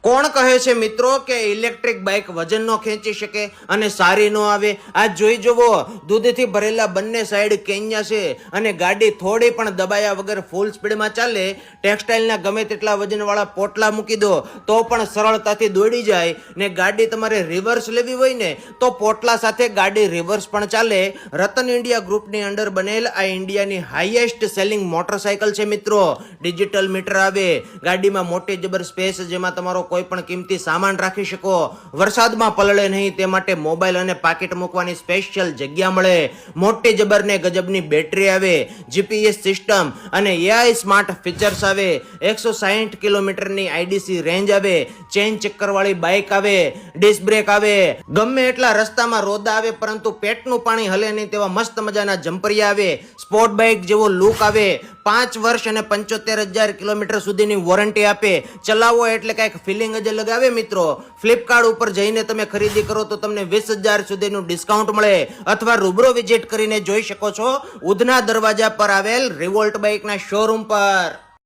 કોણ કહે છે મિત્રો કે ઇલેક્ટ્રિક બાઇક વજન નો ખેંચી શકે અને સારી નો આવે? આ જોઈ જુઓ, દૂધથી ભરેલા બંને સાઈડ કેન્યા છે અને ગાડી થોડી પણ દબાયા વગર ફૂલ સ્પીડમાં ચાલે. ટેક્સટાઇલના ગમે તેટલા વજનવાળા પોટલા મૂકી દો તો પણ સરળતાથી દોડી જાય. ને ગાડી તમારે રિવર્સ લેવી હોય ને તો પોટલા સાથે ગાડી રિવર્સ પણ ચાલે. રતન ઇન્ડિયા ગ્રુપની અંડર બનેલ આ ઇન્ડિયાની હાઈએસ્ટ સેલિંગ મોટરસાયકલ છે મિત્રો. ડિજિટલ મીટર આવે, ગાડીમાં મોટી જબર સ્પેસ જેમાં તમારો કોઈ પણ કિંમતી સામાન રાખી શકો. વરસાદમાં પલળે નહીં તે માટે મોબાઈલ અને પાકીટ મૂકવાની સ્પેશિયલ જગ્યા મળે. મોટી જબર ને ગજબની બેટરી આવે, જીપીએસ સિસ્ટમ અને એઆઈ સ્માર્ટ ફીચર્સ આવે. 160 કિલોમીટરની આઈડીસી રેન્જ આવે, ચેન ચક્કર વાળી બાઇક આવે, ડિસ્ક બ્રેક આવે, ગમે એટલા રસ્તામાં રોદા આવે પરંતુ પેટનું પાણી હલે નહીં તેવા મસ્ત મજાના જમ્પરિયા આવે. સ્પોર્ટ બાઇક જેવો લુક આવે. 5 વર્ષ અને 75,000 કિલોમીટર સુધીની વોરંટી આપે. ચલાવો એટલે કઈક ફિલિંગ જ લગાવે મિત્રો. ફ્લિપકાર્ટ ઉપર જઈને તમે ખરીદી કરો તો તમને 20,000 સુધીનું ડિસ્કાઉન્ટ મળે અથવા રૂબરૂ વિઝિટ કરીને જોઈ શકો છો ઉધના દરવાજા પર આવેલ રિવોલ્ટ બાઇકના શોરૂમ પર.